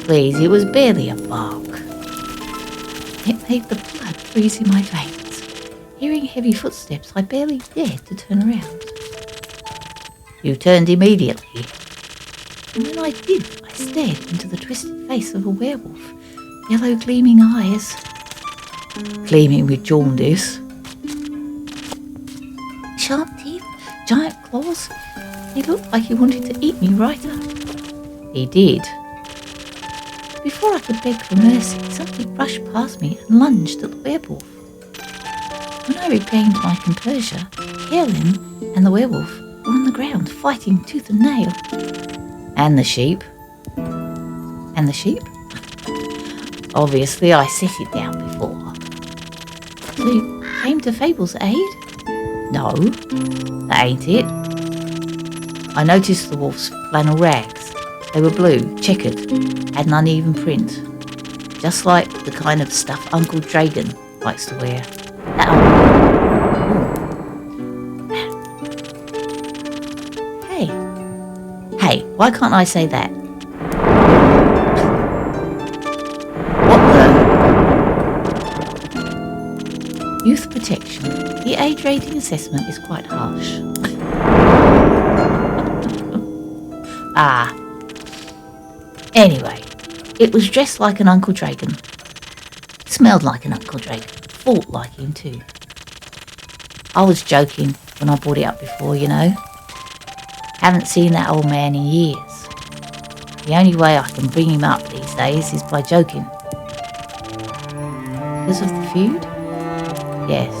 Please, it was barely a bark. It made the blood freeze in my veins. Hearing heavy footsteps, I barely dared to turn around. You turned immediately. And when I did, I stared into the twisted face of a werewolf, yellow gleaming eyes. Gleaming with jaundice. Sharp teeth, giant claws. He looked like he wanted to eat me right up. He did. Before I could beg for mercy, something brushed past me and lunged at the werewolf. When I regained my composure, Carolyn and the werewolf were on the ground fighting tooth and nail. And the sheep? And the sheep? Obviously, I set it down before. So you came to Fable's aid? No, that ain't it. I noticed the wolf's flannel rags. They were blue, checkered, had an uneven print. Just like the kind of stuff Uncle Dragon likes to wear. Hey, why can't I say that? What the? Youth protection. The age rating assessment is quite harsh. Anyway, it was dressed like an Uncle Dragon. Smelled like an Uncle Dragon. Fought like him too. I was joking when I brought it up before, you know. Haven't seen that old man in years. The only way I can bring him up these days is by joking. Because of the feud? Yes.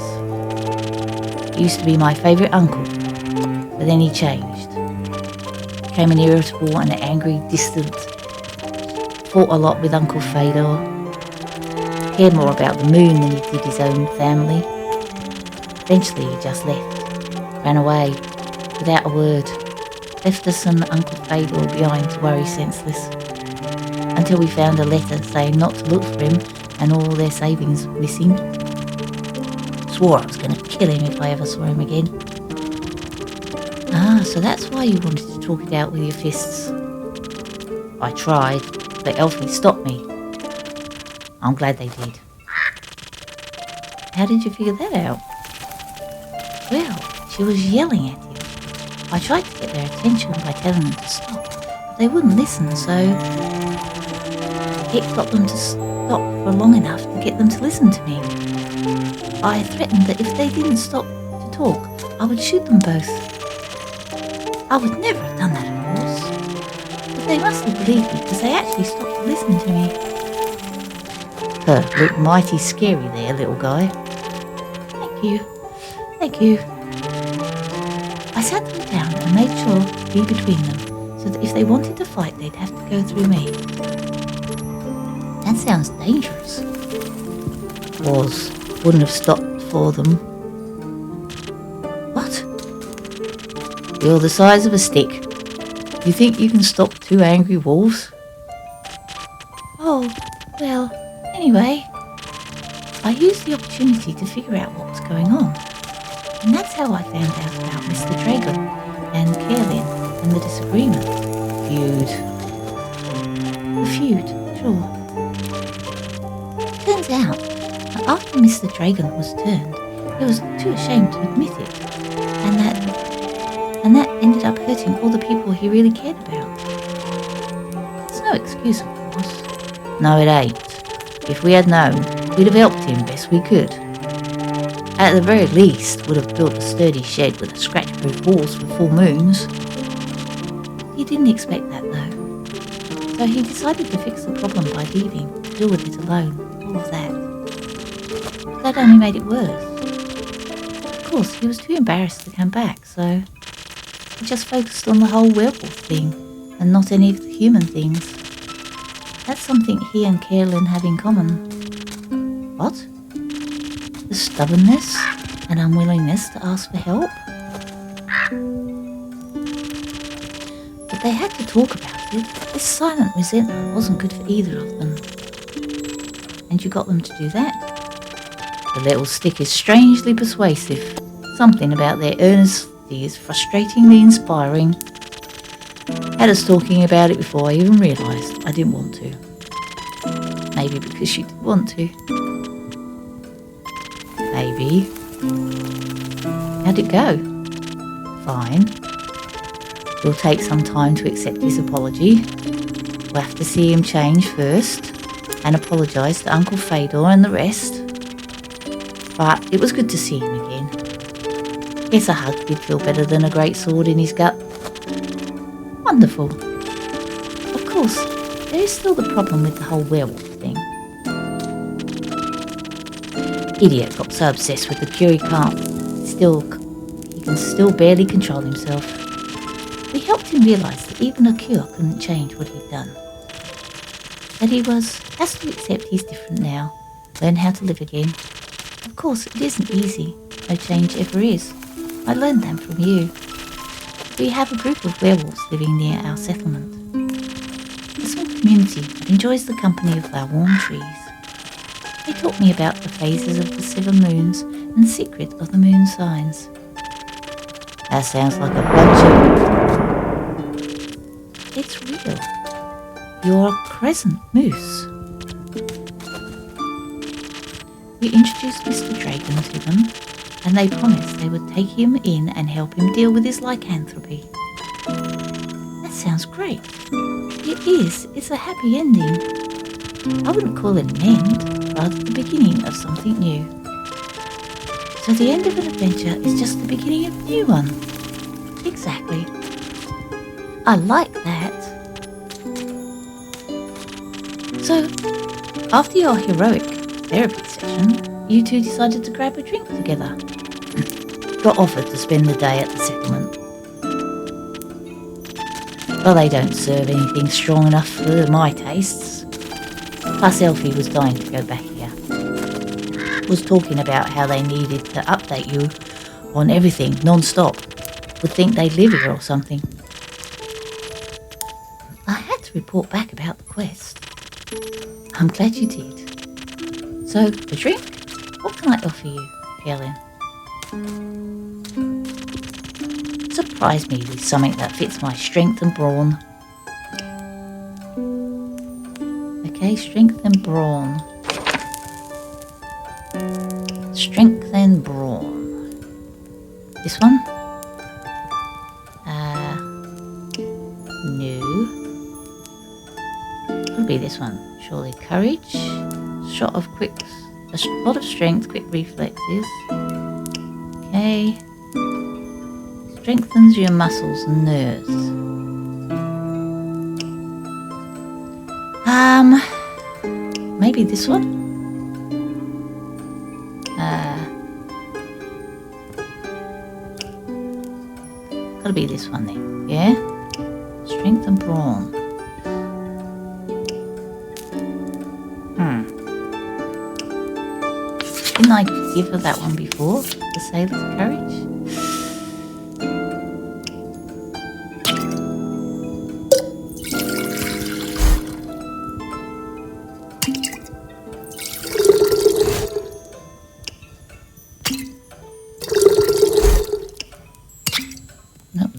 He used to be my favourite uncle, but then he changed. Became an irritable and angry, distant. Fought a lot with Uncle Fedor. Cared more about the moon than he did his own family. Eventually he just left. Ran away, without a word. Left us and Uncle Fedor behind to worry senseless. Until we found a letter saying not to look for him and all their savings missing. Swore I was going to kill him if I ever saw him again. So that's why you wanted to talk it out with your fists. I tried, but Elfie stopped me. I'm glad they did. How did you figure that out? Well, she was yelling at you. I tried to get their attention by telling them to stop, but they wouldn't listen, so it got them to stop for long enough to get them to listen to me. I threatened that if they didn't stop to talk, I would shoot them both. I would never have done that, of course. But they must have believed me because they actually stopped to listen to me. Looked mighty scary there, little guy. Thank you. I sat them down and made sure to be between them, so that if they wanted to fight, they'd have to go through me. That sounds dangerous. Wouldn't have stopped for them. What? You're the size of a stick. You think you can stop two angry wolves? Oh, well, anyway, I used the opportunity to figure out what was going on. And that's how I found out about Mr. Dragon and Carolyn and the disagreement. The feud, sure. turns out that after Mr. Dragon was turned, he was too ashamed to admit it, and that ended up hurting all the people he really cared about. It's no excuse, of course. No, it ain't. If we had known, we'd have helped him best we could. At the very least, would have built a sturdy shed with scratch-proof walls for full moons. He didn't expect that, though. So he decided to fix the problem by leaving, deal with it alone, all of that. But that only made it worse. Of course, he was too embarrassed to come back, so he just focused on the whole werewolf thing, and not any of the human things. That's something he and Carolyn have in common. What? The stubbornness and unwillingness to ask for help. But they had to talk about it. This silent resentment wasn't good for either of them. And you got them to do that? The little stick is strangely persuasive. Something about their earnesty is frustratingly inspiring. Had us talking about it before I even realised I didn't want to. Maybe because she did want to. Maybe. How'd it go? Fine. We'll take some time to accept his apology. We'll have to see him change first and apologise to Uncle Fedor and the rest. But it was good to see him again. Guess a hug did feel better than a great sword in his gut. Wonderful. Of course, there is still the problem with the whole werewolf thing. Idiot got so obsessed with the cure he can still barely control himself. We helped him realise that even a cure couldn't change what he'd done. That he has to accept he's different now, learn how to live again. Of course, it isn't easy. No change ever is. I learned that from you. We have a group of werewolves living near our settlement. A small community that enjoys the company of our warm trees. They taught me about the phases of the 7 moons and the secret of the moon signs. That sounds like a bunch of... It's real. You're a crescent moose. We introduced Mr. Dragon to them, and they promised they would take him in and help him deal with his lycanthropy. That sounds great. It is. It's a happy ending. I wouldn't call it an end, rather the beginning of something new. So the end of an adventure is just the beginning of a new one. Exactly. I like that. So, after your heroic therapy session, you two decided to grab a drink together. Got offered to spend the day at the settlement. Well, they don't serve anything strong enough for my tastes. Plus, Elfie was dying to go back here. Was talking about how they needed to update you on everything non-stop. Would think they'd live here or something. I had to report back about the quest. I'm glad you did. So, a drink? What can I offer you, Helen? Surprise me with something that fits my strength and brawn. Okay, strength and brawn. Strength and brawn. This one? No. Could be this one. Surely courage. A lot of strength, quick reflexes. Okay. Strengthens your muscles and nerves. Maybe this one? Gotta be this one then, yeah? Strength and brawn. Didn't I give her that one before? The sailor's courage? Nope.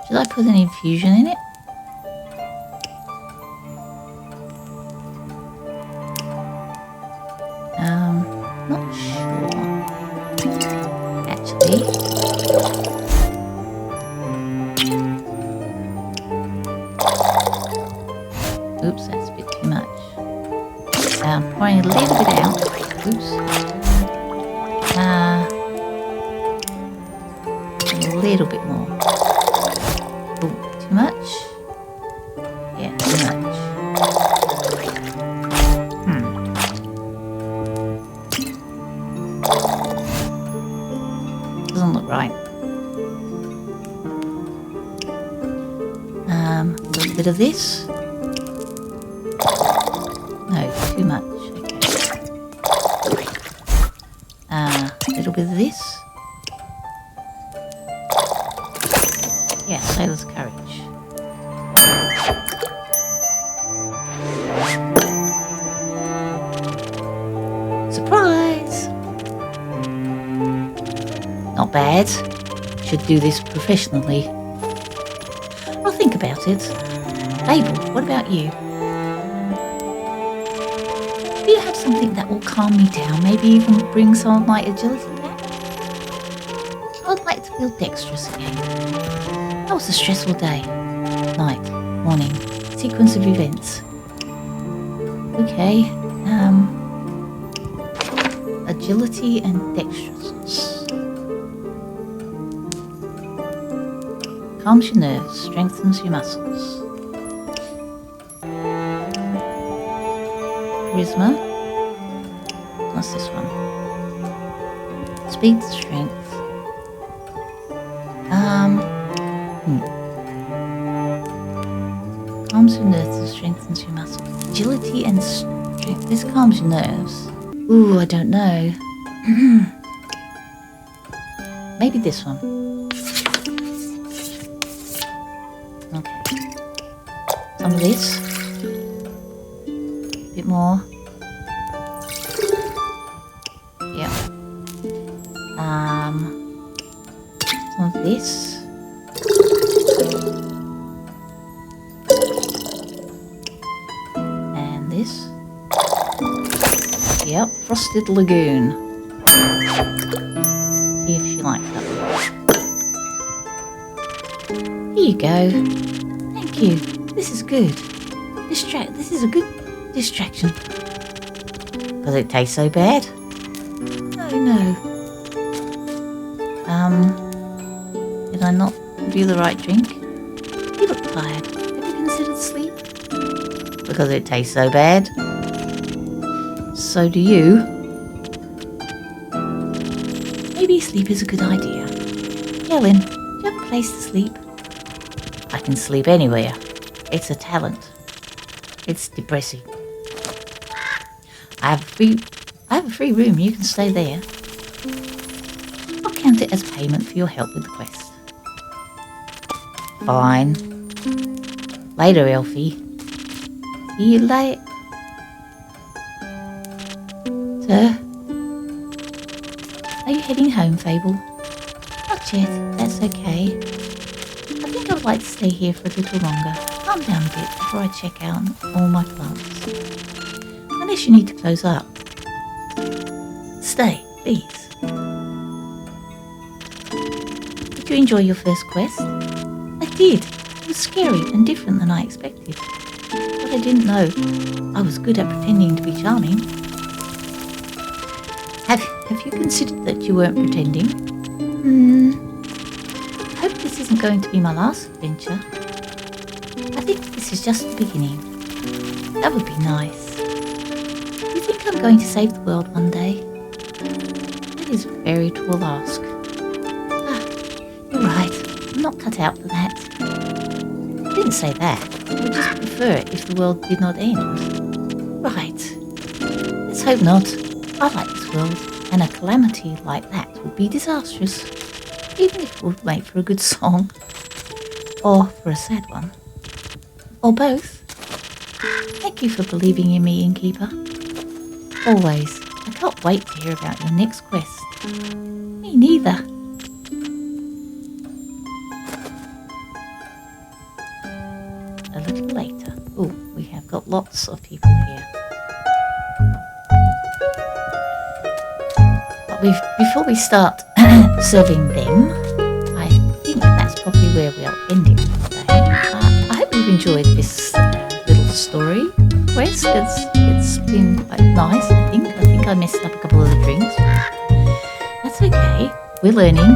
Should I put an infusion in it? Pouring a little bit out. Oops. A little bit more. Oh, too much? Yeah, too much. Doesn't look right. A little bit of this. No, too much. Okay. A little bit of this. Yeah, sailor's courage. Surprise! Not bad. Should do this professionally. I'll think about it. Abel, what about you? Do you have something that will calm me down? Maybe even bring some of my agility back? I would like to feel dexterous again. That was a stressful day. Night, morning, sequence of events. Okay, agility and dexterousness. Calms your nerves, strengthens your muscles. Charisma. What's this one? Speed, strength. Calms your nerves and strengthens your muscles. Agility and strength. This calms your nerves. Ooh, I don't know. Maybe this one. Okay. Some of this. A bit more. Yeah. Some of this. And this. Yep, Frosted Lagoon. See if she likes that one. Here you go. Thank you. This is good. This is a good distraction. Because it tastes so bad? Oh no. Did I not do the right drink? You look tired. Have you considered sleep? Because it tastes so bad? So do you. Maybe sleep is a good idea. Helen, do you have a place to sleep? I can sleep anywhere. It's a talent. It's depressing. I have a free room. You can stay there. I'll count it as payment for your help with the quest. Fine. Later, Elfie. See you later. Sir? Are you heading home, Fable? Not yet. That's okay. I think I would like to stay here for a little longer. Calm down a bit before I check out all my plants. Unless you need to close up. Stay, please. Did you enjoy your first quest? I did. It was scary and different than I expected. But I didn't know I was good at pretending to be charming. Have you considered that you weren't pretending? I hope this isn't going to be my last adventure. I think this is just the beginning. That would be nice. Do you think I'm going to save the world one day? That is a very tall ask. You're right. I'm not cut out for that. I didn't say that. I would just prefer it if the world did not end. Right. Let's hope not. I like this world, and a calamity like that would be disastrous, even if it would make for a good song. Or for a sad one. Or both. Thank you for believing in me, Innkeeper. Always. I can't wait to hear about your next quest. Me neither. A little later. Oh, we have got lots of people here. Before we start serving them, I think that's probably where we'll end it today. I hope you've enjoyed this little story quest. It's been quite nice, I think. I think I messed up a couple of the drinks. That's okay. We're learning.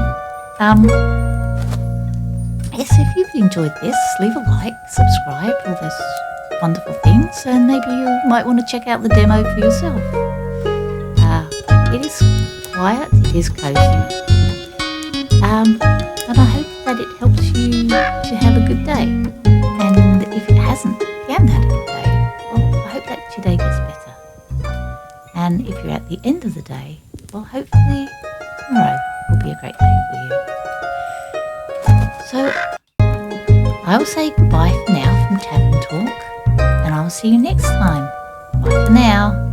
Yes, if you've enjoyed this, leave a like, subscribe, all those wonderful things, and maybe you might want to check out the demo for yourself. It is quiet, it is cozy, and I hope that it helps you to have a good day. And if it hasn't, if you haven't had a good day, well, I hope that your day gets better. And if you're at the end of the day, well, hopefully tomorrow will be a great day for you. So I will say goodbye for now from Tavern Talk, and I will see you next time. Bye for now.